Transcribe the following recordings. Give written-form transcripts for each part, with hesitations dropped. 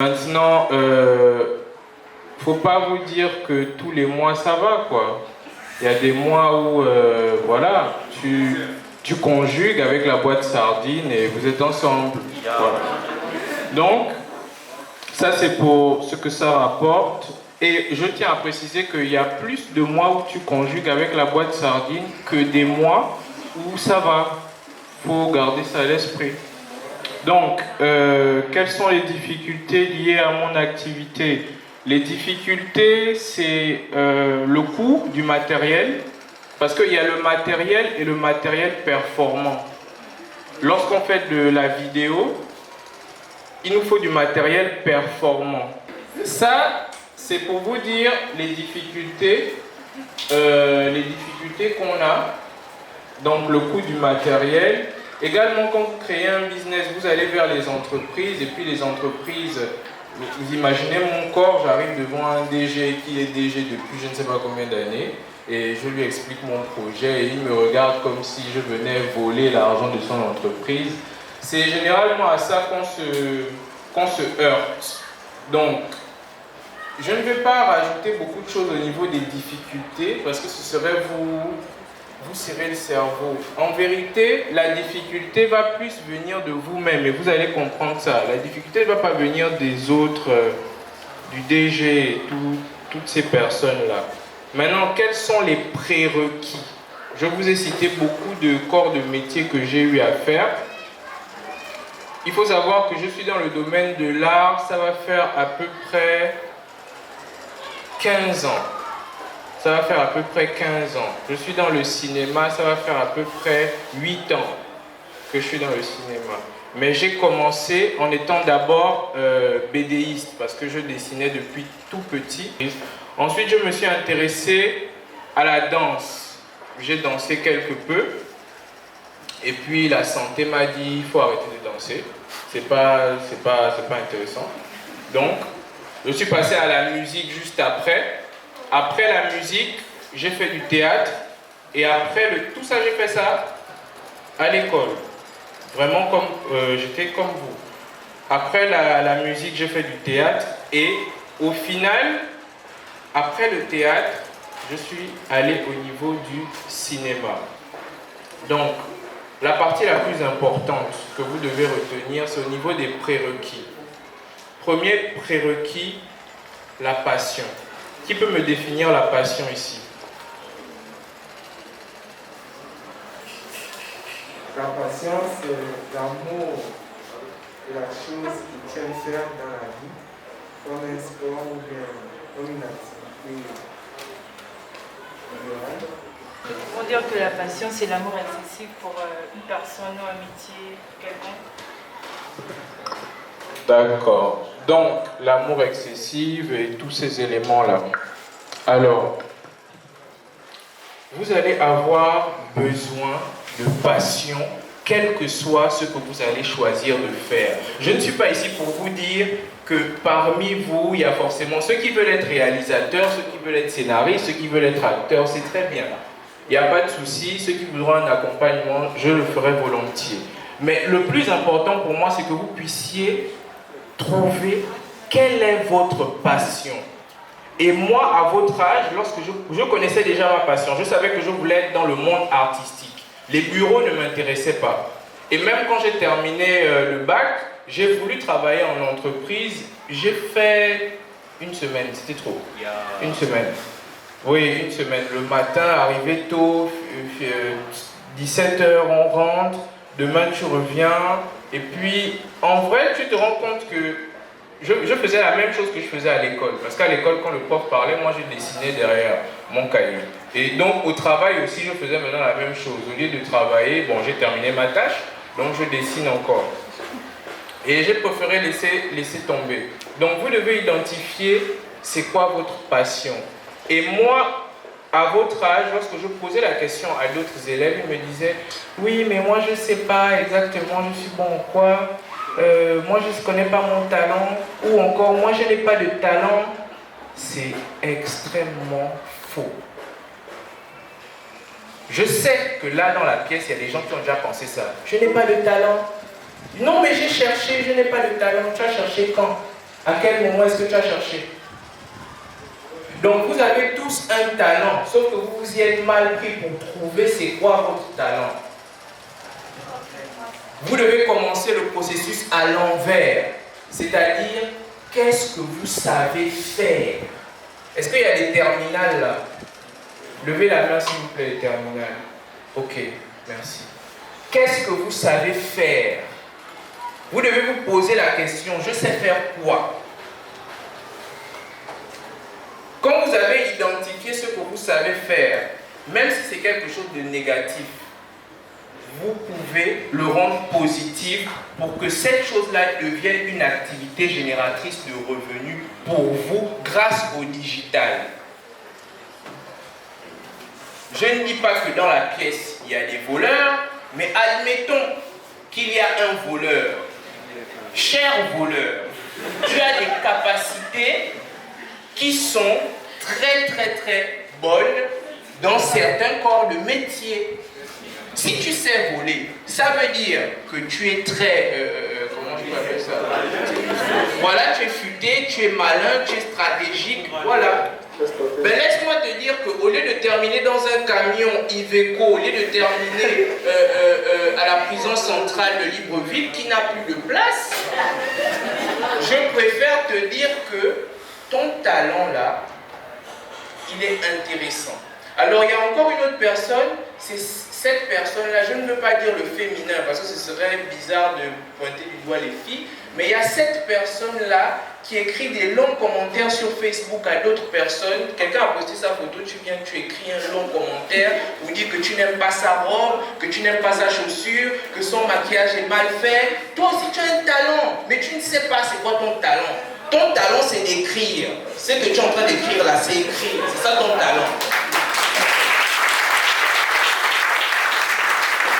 Maintenant, faut pas vous dire que tous les mois ça va, quoi. Il y a des mois où, voilà, tu conjugues avec la boîte sardine et vous êtes ensemble. Voilà. Donc, ça c'est pour ce que ça rapporte. Et je tiens à préciser qu'il y a plus de mois où tu conjugues avec la boîte sardine que des mois où ça va. Faut garder ça à l'esprit. Donc, quelles sont les difficultés liées à mon activité? Les difficultés, c'est le coût du matériel, parce qu'il y a le matériel et le matériel performant. Lorsqu'on fait de la vidéo, il nous faut du matériel performant. Ça, c'est pour vous dire les difficultés qu'on a. Donc, le coût du matériel. Également, quand vous créez un business, vous allez vers les entreprises, et puis les entreprises, vous imaginez mon corps, j'arrive devant un DG qui est DG depuis je ne sais pas combien d'années, et je lui explique mon projet, et il me regarde comme si je venais voler l'argent de son entreprise. C'est généralement à ça qu'on se heurte. Donc, je ne vais pas rajouter beaucoup de choses au niveau des difficultés, parce que ce serait vous serrez le cerveau. En vérité, la difficulté va plus venir de vous-même et vous allez comprendre ça. La difficulté ne va pas venir des autres, du DG et toutes ces personnes-là. Maintenant, quels sont les prérequis? Je vous ai cité beaucoup de corps de métier que j'ai eu à faire. Il faut savoir que je suis dans le domaine de l'art, ça va faire à peu près 15 ans. Ça va faire à peu près 15 ans. Je suis dans le cinéma, ça va faire à peu près 8 ans que je suis dans le cinéma. Mais j'ai commencé en étant d'abord BDiste parce que je dessinais depuis tout petit. Ensuite, je me suis intéressé à la danse. J'ai dansé quelque peu. Et puis la santé m'a dit, il faut arrêter de danser. C'est pas intéressant. Donc, je suis passé à la musique juste après. Après la musique, j'ai fait du théâtre. Et après tout ça, j'ai fait ça à l'école. Vraiment j'étais comme vous. Après la musique, j'ai fait du théâtre. Et au final, après le théâtre, je suis allé au niveau du cinéma. Donc, la partie la plus importante que vous devez retenir, c'est au niveau des prérequis. Premier prérequis, la passion. Qui peut me définir la passion ici? La passion, c'est l'amour de la chose qui tient faire dans la vie, comme un sport ou bien comme une activité idéale. On peut dire que la passion, c'est l'amour excessif pour une personne ou un métier quelconque. D'accord. Donc, l'amour excessif et tous ces éléments-là. Alors, vous allez avoir besoin de passion, quel que soit ce que vous allez choisir de faire. Je ne suis pas ici pour vous dire que parmi vous, il y a forcément ceux qui veulent être réalisateurs, ceux qui veulent être scénaristes, ceux qui veulent être acteurs, c'est très bien. Il n'y a pas de souci, ceux qui voudront un accompagnement, je le ferai volontiers. Mais le plus important pour moi, c'est que vous puissiez trouver quelle est votre passion. Et moi, à votre âge, lorsque je connaissais déjà ma passion, je savais que je voulais être dans le monde artistique. Les bureaux ne m'intéressaient pas. Et même quand j'ai terminé le bac, j'ai voulu travailler en entreprise. J'ai fait une semaine, c'était trop. Une semaine. Oui, une semaine. Le matin, arrivé tôt, 17h, on rentre. Demain, tu reviens. Et puis, en vrai, tu te rends compte que je faisais la même chose que je faisais à l'école. Parce qu'à l'école, quand le prof parlait, moi, je dessinais derrière mon cahier. Et donc, au travail aussi, je faisais maintenant la même chose. Au lieu de travailler, bon, j'ai terminé ma tâche, donc je dessine encore. Et j'ai préféré laisser tomber. Donc, vous devez identifier c'est quoi votre passion. Et moi, à votre âge, lorsque je posais la question à d'autres élèves, ils me disaient « Oui, mais moi, je ne sais pas exactement, je suis bon en quoi. Moi, je ne connais pas mon talent. » Ou encore « Moi, je n'ai pas de talent. » C'est extrêmement faux. Je sais que là, dans la pièce, il y a des gens qui ont déjà pensé ça. « Je n'ai pas de talent. » Non, mais j'ai cherché, je n'ai pas de talent. Tu as cherché quand? À quel moment est-ce que tu as cherché? Donc vous avez tous un talent, sauf que vous vous y êtes mal pris pour trouver c'est quoi votre talent. Vous devez commencer le processus à l'envers, c'est-à-dire qu'est-ce que vous savez faire. Est-ce qu'il y a des terminales là? Levez la main s'il vous plaît, les terminales. Ok, merci. Qu'est-ce que vous savez faire? Vous devez vous poser la question, je sais faire quoi? Quand vous avez identifié ce que vous savez faire, même si c'est quelque chose de négatif, vous pouvez le rendre positif pour que cette chose-là devienne une activité génératrice de revenus pour vous grâce au digital. Je ne dis pas que dans la pièce, il y a des voleurs, mais admettons qu'il y a un voleur. Cher voleur, tu as des capacités qui sont très bonnes dans certains corps de métier. Si tu sais voler, ça veut dire que tu es très... comment je peux appeler ça? Voilà, tu es futé, tu es malin, tu es stratégique, voilà. Ben laisse-moi te dire qu'au lieu de terminer dans un camion Iveco, au lieu de terminer à la prison centrale de Libreville qui n'a plus de place, je préfère te dire que ton talent là, il est intéressant. Alors il y a encore une autre personne, c'est cette personne-là, je ne veux pas dire le féminin parce que ce serait bizarre de pointer du doigt les filles, mais il y a cette personne-là qui écrit des longs commentaires sur Facebook à d'autres personnes. Quelqu'un a posté sa photo, tu viens, tu écris un long commentaire pour dire que tu n'aimes pas sa robe, que tu n'aimes pas sa chaussure, que son maquillage est mal fait. Toi aussi tu as un talent, mais tu ne sais pas c'est quoi ton talent. Ton talent c'est d'écrire. Ce que tu es en train d'écrire là, c'est écrire. C'est ça ton talent.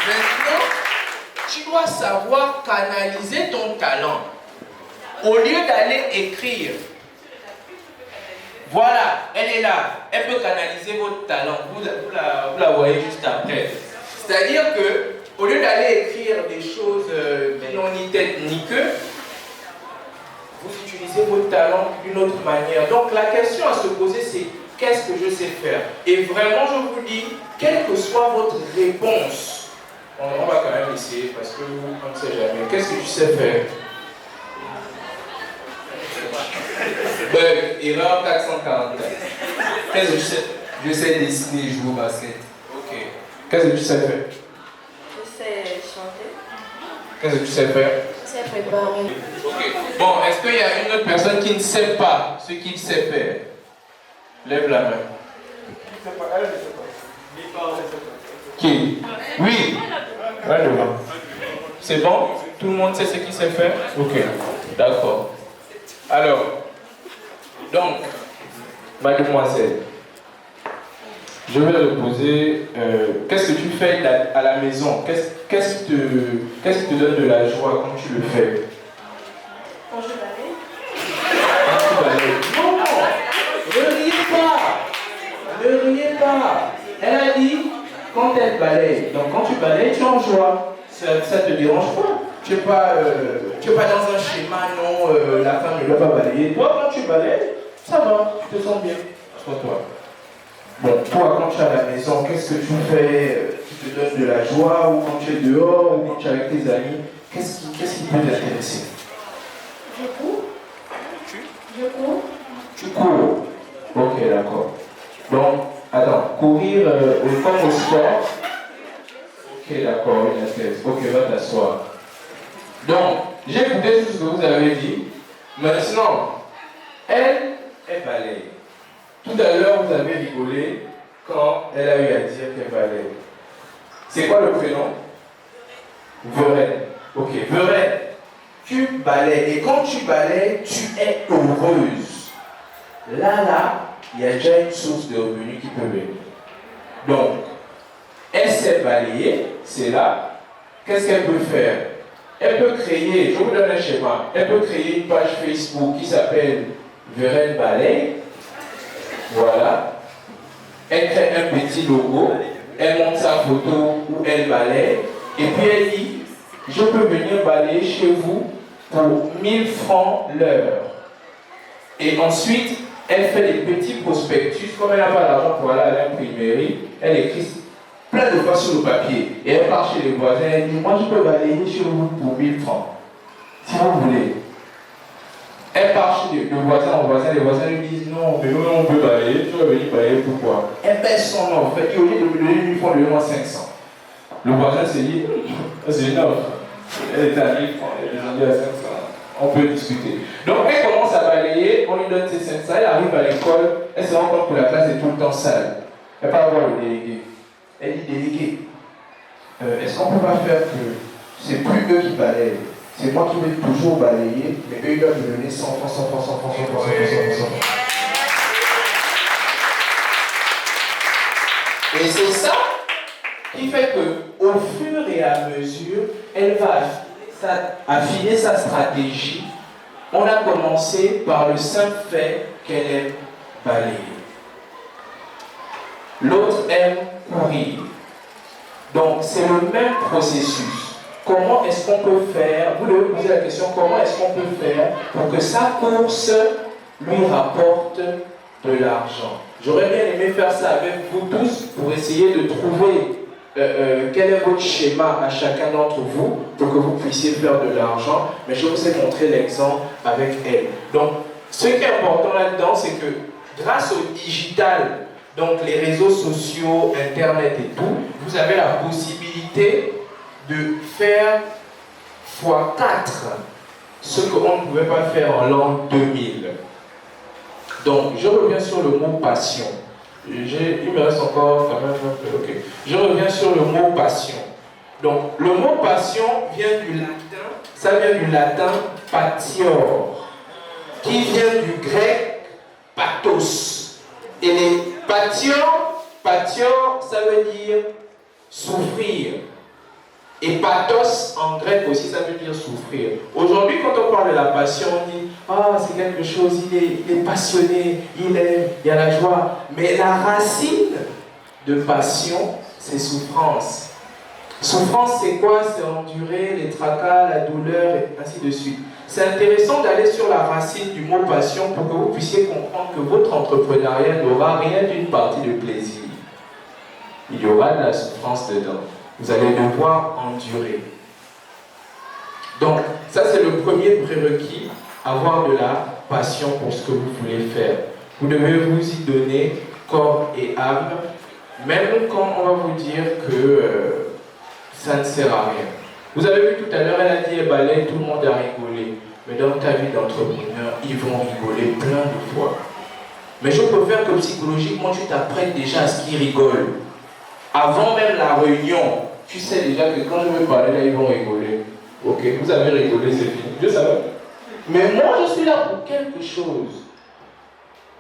Maintenant, tu dois savoir canaliser ton talent. Au lieu d'aller écrire, voilà, elle est là, elle peut canaliser votre talent. Vous la voyez juste après. C'est-à-dire que, au lieu d'aller écrire des choses qui n'ont ni tête ni queue, vous utilisez votre talent d'une autre manière. Donc la question à se poser, c'est qu'est-ce que je sais faire? Et vraiment, je vous dis, quelle que soit votre réponse, on va quand même essayer parce que on ne sait jamais. Qu'est-ce que tu sais faire? Erreur 444. Qu'est-ce que tu sais? Je sais dessiner et jouer au basket. Ok. Qu'est-ce que tu sais faire? Je sais chanter. Qu'est-ce que tu sais faire? Je sais préparer. Ok. Bon, est-ce qu'il y a une autre personne qui ne sait pas ce qu'il sait faire? Lève la main. Elle ne sait pas. Qui? Oui. Ouais, devant. C'est bon? Tout le monde sait ce qu'il sait faire? Ok. D'accord. Alors, donc, mademoiselle, je vais te poser, qu'est-ce que tu fais à la maison? Qu'est-ce qui te donne de la joie quand tu le fais? Quand je balaye. Quand tu balayes? Non, ne riez pas. Ne riez pas. Elle a dit, quand elle balaye, donc quand tu balayes, tu es en joie. Ça ne te dérange pas. Tu n'es pas dans un schéma, non, la femme ne doit pas balayer. Toi, quand tu balayes, ça va, tu te sens bien. Sois-toi. Bon, toi, quand tu es à la maison, qu'est-ce que tu fais? Tu te donnes de la joie, ou quand tu es dehors, ou quand tu es avec tes amis, qu'est-ce qui peut t'intéresser? Je cours. Je cours. Tu cours. Ok, d'accord. Donc, attends, courir comme au sport. Ok, d'accord, une thèse. Ok, va t'asseoir. Donc, j'ai écouté tout ce que vous avez dit. Maintenant, elle balaye. Tout à l'heure, vous avez rigolé quand elle a eu à dire qu'elle balaye. C'est quoi le prénom? Verène. Ok, Verène, tu balayes. Et quand tu balayes, tu es heureuse. Là, il y a déjà une source de revenus qui peut venir. Donc, elle sait balayer, c'est là. Qu'est-ce qu'elle peut faire? Elle peut créer, je vous donne un schéma, elle peut créer une page Facebook qui s'appelle Verène Balaye. Voilà. Elle crée un petit logo, elle monte sa photo où elle balaye, et puis elle dit, je peux venir balayer chez vous pour 1000 francs l'heure. Et ensuite, elle fait des petits prospectus. Comme elle n'a pas d'argent pour aller à l'imprimerie, elle écrit plein de fois sur le papier. Et elle part chez les voisins, elle dit, moi je peux balayer chez vous pour 1000 francs. Si vous voulez. Elle part chez le voisin en voisin, les voisins lui disent, non, mais nous on peut balayer, tu vas venir balayer pourquoi? Elle baisse son offre, et au lieu de me donner 1000 francs, lui donne 500. Le voisin s'est dit, c'est une offre. Elle est à 1000 francs, elle est descendue à 500. On peut discuter. Donc elle commence à balayer, on lui donne ses 500, elle arrive à l'école, elle se rend compte que la classe est tout le temps sale. Elle part voir le délégué. Elle dit, délégué, est-ce qu'on ne peut pas faire que c'est plus eux qui balayent? C'est moi qui vais toujours balayer, mais eux ils doivent me donner 100 francs, 100 francs, 100 francs, 100 francs, 100 francs, 100 francs. Et c'est ça qui fait qu'au fur et à mesure, elle va affiner sa stratégie. On a commencé par le simple fait qu'elle aime balayer. L'autre aime courir. Donc c'est le même processus. Comment est-ce qu'on peut faire? Vous devez poser la question, comment est-ce qu'on peut faire pour que sa course lui rapporte de l'argent? J'aurais bien aimé faire ça avec vous tous pour essayer de trouver quel est votre schéma à chacun d'entre vous pour que vous puissiez faire de l'argent, mais je vous ai montré l'exemple avec elle. Donc, ce qui est important là-dedans, c'est que grâce au digital, donc les réseaux sociaux, Internet et tout, vous avez la possibilité de faire x4 ce qu'on ne pouvait pas faire en l'an 2000. Donc, je reviens sur le mot passion. Il me reste encore quand même un peu. Ok. Je reviens sur le mot passion. Donc, le mot passion vient du latin, ça vient du latin patior, qui vient du grec pathos. Et les patior, ça veut dire souffrir. Et pathos en grec aussi, ça veut dire souffrir. Aujourd'hui, quand on parle de la passion, on dit ah, c'est quelque chose, il est passionné, il y a la joie. Mais la racine de passion, c'est souffrance. Souffrance, c'est quoi? C'est endurer les tracas, la douleur, et ainsi de suite. C'est intéressant d'aller sur la racine du mot passion pour que vous puissiez comprendre que votre entrepreneuriat n'aura rien d'une partie de plaisir. Il y aura de la souffrance dedans. Vous allez devoir endurer. Donc, ça c'est le premier prérequis, avoir de la passion pour ce que vous voulez faire. Vous devez vous y donner corps et âme, même quand on va vous dire que ça ne sert à rien. Vous avez vu tout à l'heure, elle a dit elle balaye, tout le monde a rigolé. Mais dans ta vie d'entrepreneur, ils vont rigoler plein de fois. Mais je préfère que psychologiquement, tu t'apprennes déjà à ce qu'ils rigolent. Avant même la réunion, tu sais déjà que quand je vais parler là, ils vont rigoler. Ok, vous avez rigolé, c'est fini. Je savais. Mais moi, je suis là pour quelque chose.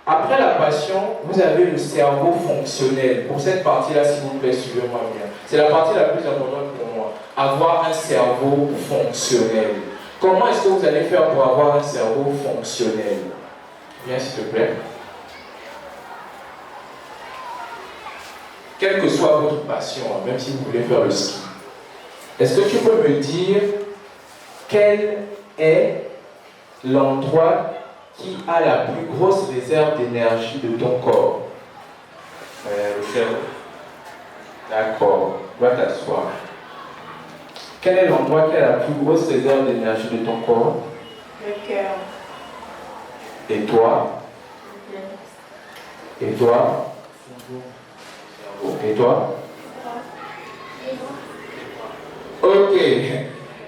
Après la passion, vous avez le cerveau fonctionnel. Pour cette partie-là, s'il vous plaît, suivez-moi bien. C'est la partie la plus importante pour moi. Avoir un cerveau fonctionnel. Comment est-ce que vous allez faire pour avoir un cerveau fonctionnel? Viens, s'il te plaît. Quelle que soit votre passion, même si vous voulez faire le ski, est-ce que tu peux me dire quel est l'endroit qui a la plus grosse réserve d'énergie de ton corps? Le cerveau. D'accord, va t'asseoir. Quel est l'endroit qui a la plus grosse réserve d'énergie de ton corps? Le cœur. Et toi? Et toi? Et toi? Ok.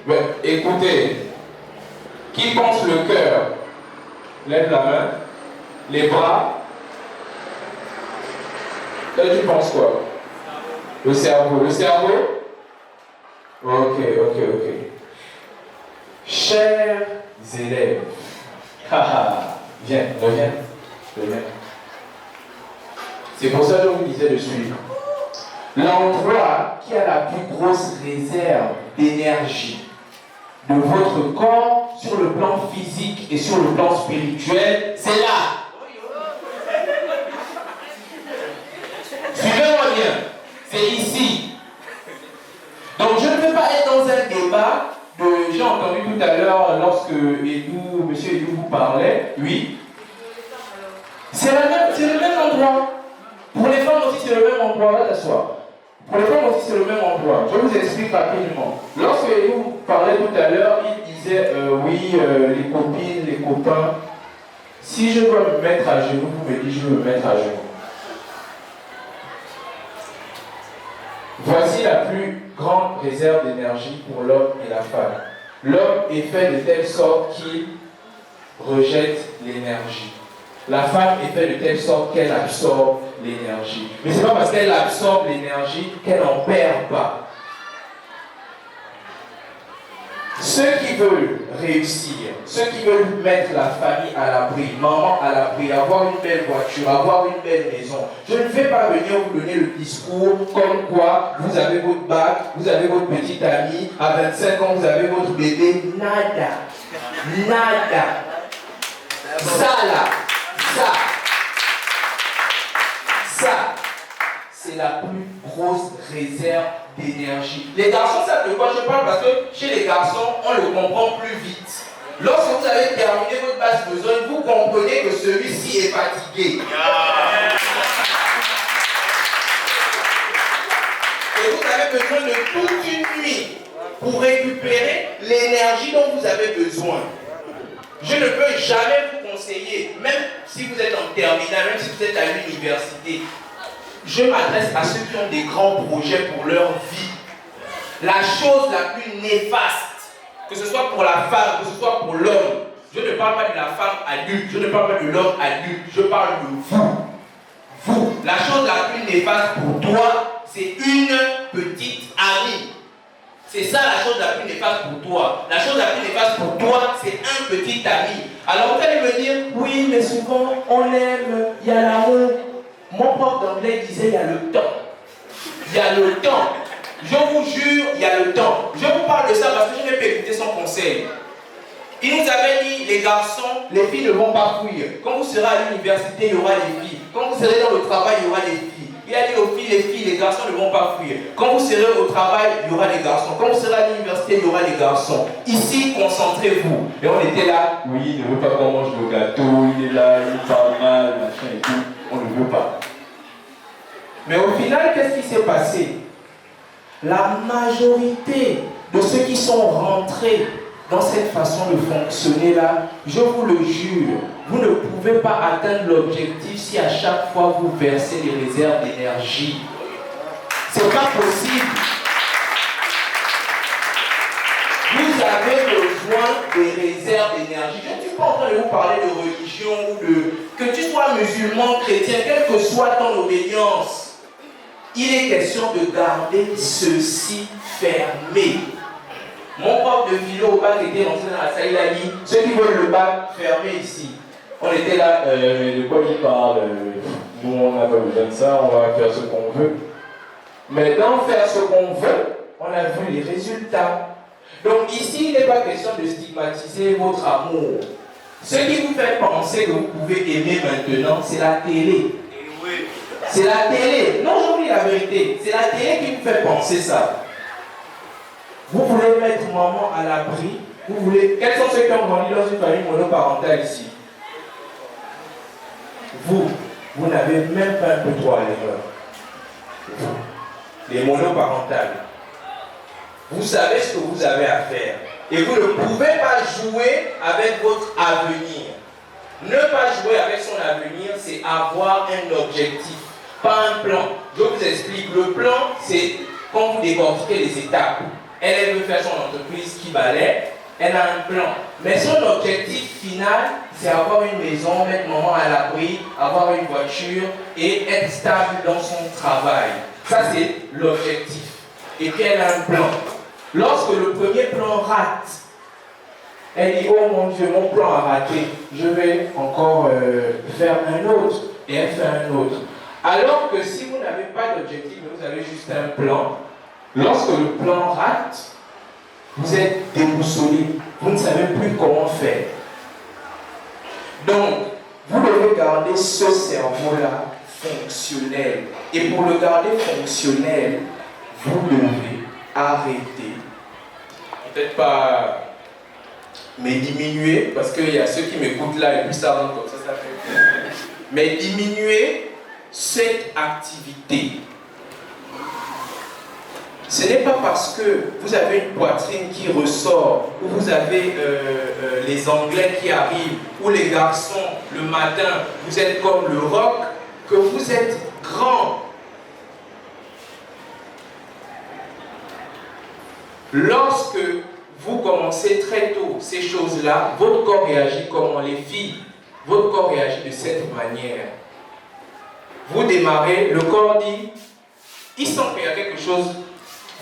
Mais écoutez, qui pense le cœur? Lève la main. Les bras. Toi, tu penses quoi? Le cerveau. Le cerveau? Ok. Chers élèves. Viens, reviens. C'est pour ça que je vous disais de suivre. L'endroit qui a la plus grosse réserve d'énergie de votre corps sur le plan physique et sur le plan spirituel, c'est là. Suivez-moi bien. C'est ici. Donc je ne veux pas être dans un débat de... J'ai entendu tout à l'heure lorsque monsieur Edu vous parlait, oui. C'est le même endroit. Pour les femmes aussi, c'est le même endroit. Va t'asseoir. Pour les femmes aussi, c'est le même endroit. Je vous explique rapidement. Lorsque nous parlait tout à l'heure, il disait oui, les copines, les copains. Si je dois me mettre à genoux, vous me dites je veux me mettre à genoux. Voici la plus grande réserve d'énergie pour l'homme et la femme. L'homme est fait de telle sorte qu'il rejette l'énergie. La femme est faite de telle sorte qu'elle absorbe l'énergie. Mais ce n'est pas parce qu'elle absorbe l'énergie qu'elle n'en perd pas. Ceux qui veulent réussir, ceux qui veulent mettre la famille à l'abri, maman à l'abri, avoir une belle voiture, avoir une belle maison, je ne vais pas venir vous donner le discours comme quoi vous avez votre bac, vous avez votre petite amie, à 25 ans vous avez votre bébé, nada. Nada. Ça là, ça, c'est la plus grosse réserve d'énergie. Les garçons savent de quoi je parle parce que chez les garçons, on le comprend plus vite. Lorsque vous avez terminé votre basse besogne, vous comprenez que celui-ci est fatigué. Et vous avez besoin de toute une nuit pour récupérer l'énergie dont vous avez besoin. Je ne peux jamais vous conseiller, même si vous êtes en terminale, même si vous êtes à l'université, je m'adresse à ceux qui ont des grands projets pour leur vie. La chose la plus néfaste, que ce soit pour la femme, que ce soit pour l'homme, je ne parle pas de la femme adulte, je ne parle pas de l'homme adulte, je parle de vous. Vous, la chose la plus néfaste pour toi, c'est une petite amie. C'est ça la chose la plus néfaste pour toi. La chose la plus néfaste pour toi, c'est un petit ami. Alors vous allez me dire, oui, mais souvent on aime, il y a l'amour. Mon prof d'anglais disait, il y a le temps. Il y a le temps. Je vous jure, il y a le temps. Je vous parle de ça parce que je n'ai pas écouté son conseil. Il nous avait dit, les garçons, les filles ne vont pas fuir. Quand vous serez à l'université, il y aura les filles. Quand vous serez dans le travail, il y aura les filles. Il a dit aux filles, les garçons ne vont pas fuir. Quand vous serez au travail, il y aura les garçons. Quand vous serez à l'université, il y aura les garçons. Ici, concentrez-vous. Et on était là, oui, il ne veut pas qu'on mange le gâteau, il est là, il parle mal, machin et tout. On ne veut pas. Mais au final, qu'est-ce qui s'est passé? La majorité de ceux qui sont rentrés dans cette façon de fonctionner là, je vous le jure, vous ne pouvez pas atteindre l'objectif si à chaque fois vous versez les réserves d'énergie. C'est pas possible. Vous avez besoin des réserves d'énergie. Je ne suis pas en train de vous parler de religion ou de... Que tu sois musulman, chrétien, quelle que soit ton obédience, il est question de garder ceci fermé. Mon prof de philo au bac était rentré dans la salle, il a dit, ceux qui veulent le bac, fermé ici. On était là, de quoi il parle? Nous on n'a pas besoin de ça, on va faire ce qu'on veut. Mais dans faire ce qu'on veut, on a vu les résultats. Donc ici, il n'est pas question de stigmatiser votre amour. Ce qui vous fait penser que vous pouvez aimer maintenant, c'est la télé. C'est la télé. Non, je vous dis la vérité. C'est la télé qui vous fait penser ça. Vous voulez mettre maman à l'abri. Vous voulez... Quels sont ceux qui ont grandi dans une famille monoparentale ici? Vous n'avez même pas un peu droit à l'erreur. Les monoparentales. Vous savez ce que vous avez à faire. Et vous ne pouvez pas jouer avec votre avenir. Ne pas jouer avec son avenir, c'est avoir un objectif, pas un plan. Je vous explique. Le plan, c'est quand vous décortiquez les étapes. Elle veut faire son entreprise qui balaie. Elle a un plan. Mais son objectif final, c'est avoir une maison, mettre maman à l'abri, avoir une voiture et être stable dans son travail. Ça, c'est l'objectif. Et puis, elle a un plan. Lorsque le premier plan rate, elle dit, oh mon Dieu, mon plan a raté, je vais encore faire un autre. Et elle fait un autre. Alors que si vous n'avez pas d'objectif, mais vous avez juste un plan, lorsque le plan rate, vous êtes déboussolé, vous ne savez plus comment faire. Donc, vous devez garder ce cerveau-là fonctionnel. Et pour le garder fonctionnel, vous devez arrêter. Peut-être pas mais diminuer, parce qu'il y a ceux qui m'écoutent là et puis ça rentre comme ça fait. mais diminuer cette activité. Ce n'est pas parce que vous avez une poitrine qui ressort, ou vous avez les Anglais qui arrivent, ou les garçons, le matin, vous êtes comme le roc, que vous êtes grand. Lorsque vous commencez très tôt ces choses-là, votre corps réagit comme les filles. Votre corps réagit de cette manière. Vous démarrez, le corps dit, il sent qu'il y a quelque chose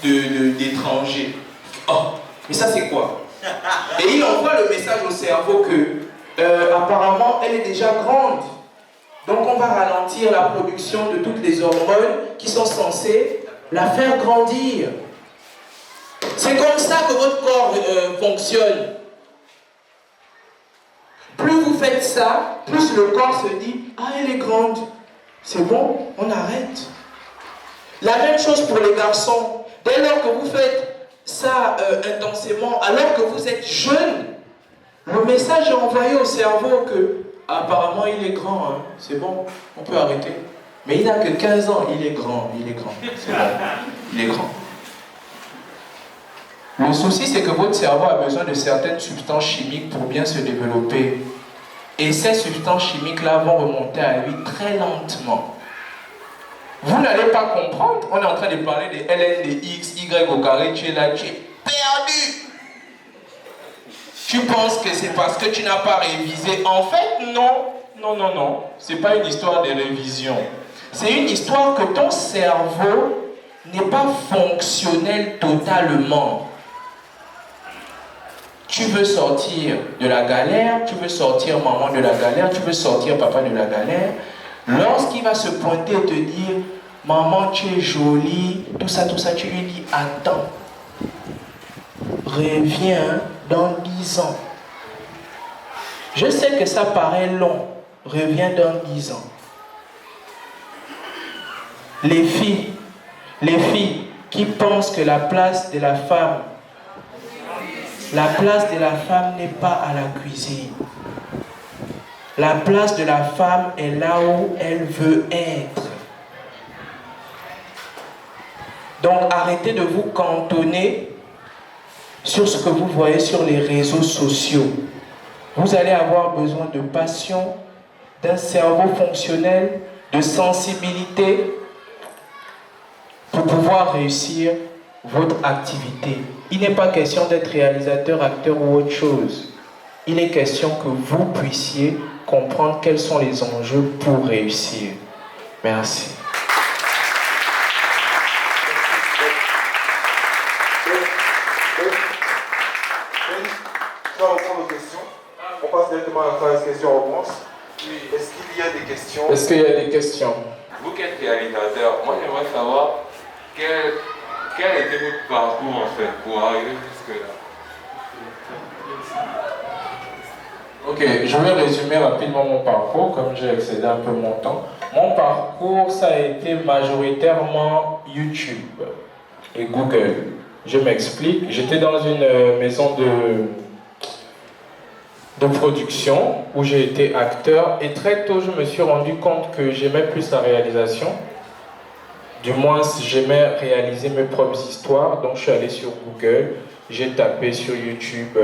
d'étranger. Oh, mais ça c'est quoi? Et il envoie le message au cerveau que apparemment elle est déjà grande. Donc on va ralentir la production de toutes les hormones qui sont censées la faire grandir. C'est comme ça que votre corps fonctionne. Plus vous faites ça, plus le corps se dit, ah elle est grande, c'est bon, on arrête. La même chose pour les garçons. Dès lors que vous faites ça intensément, alors que vous êtes jeune, le message est envoyé au cerveau que apparemment il est grand, hein. C'est bon, on peut arrêter. Mais il n'a que 15 ans, il est grand, c'est bon, il est grand. Le souci, c'est que votre cerveau a besoin de certaines substances chimiques pour bien se développer. Et ces substances chimiques-là vont remonter à lui très lentement. Vous n'allez pas comprendre. On est en train de parler de ln de x, y au carré, tu es là, tu es perdu. Tu penses que c'est parce que tu n'as pas révisé. En fait, non. Non. Ce n'est pas une histoire de révision. C'est une histoire que ton cerveau n'est pas fonctionnel totalement. Tu veux sortir de la galère, tu veux sortir maman de la galère, tu veux sortir papa de la galère. Lorsqu'il va se pointer et te dire, maman tu es jolie, tout ça, tu lui dis, attends, reviens dans 10 ans. Je sais que ça paraît long, reviens dans 10 ans. Les filles qui pensent que la place de la femme n'est pas à la cuisine. La place de la femme est là où elle veut être. Donc arrêtez de vous cantonner sur ce que vous voyez sur les réseaux sociaux. Vous allez avoir besoin de passion, d'un cerveau fonctionnel, de sensibilité pour pouvoir réussir votre activité. Il n'est pas question d'être réalisateur, acteur ou autre chose. Il est question que vous puissiez comprendre quels sont les enjeux pour réussir. Merci. Je vais reprendre aux questions. On passe directement à la phase questions-réponses. Est-ce qu'il y a des questions? Est-ce qu'il y a des questions? Vous qui êtes réalisateur, moi j'aimerais savoir quel était votre parcours en fait pour arriver jusque-là. Ok, je vais résumer rapidement mon parcours, comme j'ai excédé un peu mon temps. Mon parcours, ça a été majoritairement YouTube et Google. Je m'explique. J'étais dans une maison de production où j'ai été acteur et très tôt, je me suis rendu compte que j'aimais plus la réalisation. Du moins, j'aimais réaliser mes propres histoires. Donc, je suis allé sur Google, j'ai tapé sur YouTube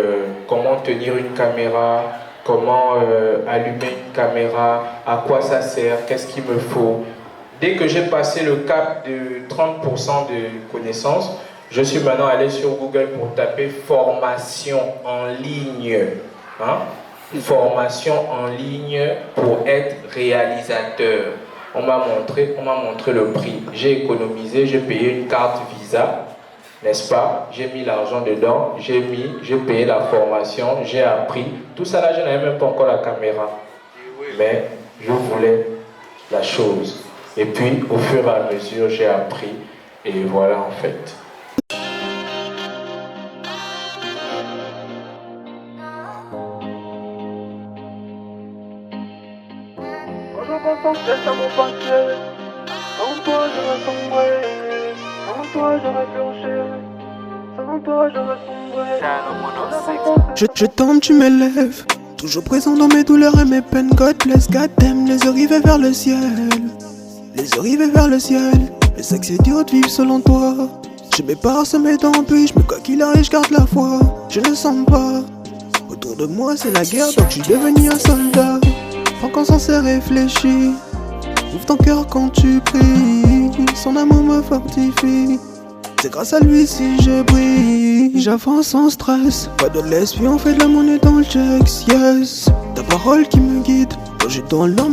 comment tenir une caméra, comment allumer une caméra, à quoi ça sert, qu'est-ce qu'il me faut. Dès que j'ai passé le cap de 30% de connaissances, je suis maintenant allé sur Google pour taper formation en ligne. Formation en ligne pour être réalisateur. On m'a montré le prix. J'ai économisé, j'ai payé une carte Visa, n'est-ce pas? J'ai mis l'argent dedans, j'ai payé la formation, j'ai appris. Tout ça là, je n'avais même pas encore la caméra. Mais je voulais la chose. Et puis, au fur et à mesure, j'ai appris. Et voilà, en fait. Je tombe, tu m'élèves. Toujours présent dans mes douleurs et mes peines. God bless, God damn, les yeux rivés vers le ciel. Les yeux rivés vers le ciel. Le sexe est dur de vivre selon toi. Je mets parsemé d'embûches, mais quoi qu'il arrive, je garde la foi. Je ne sens pas. Autour de moi, c'est la guerre, donc je suis devenu un soldat. Faut qu'on s'en s'est réfléchi. Ouvre ton cœur quand tu pries. Son amour me fortifie. C'est grâce à lui si je brille. J'avance sans stress. Pas de lesbian, on fait de la monnaie dans le checks, yes. Ta parole qui me guide. Quand j'ai dans l'or, mais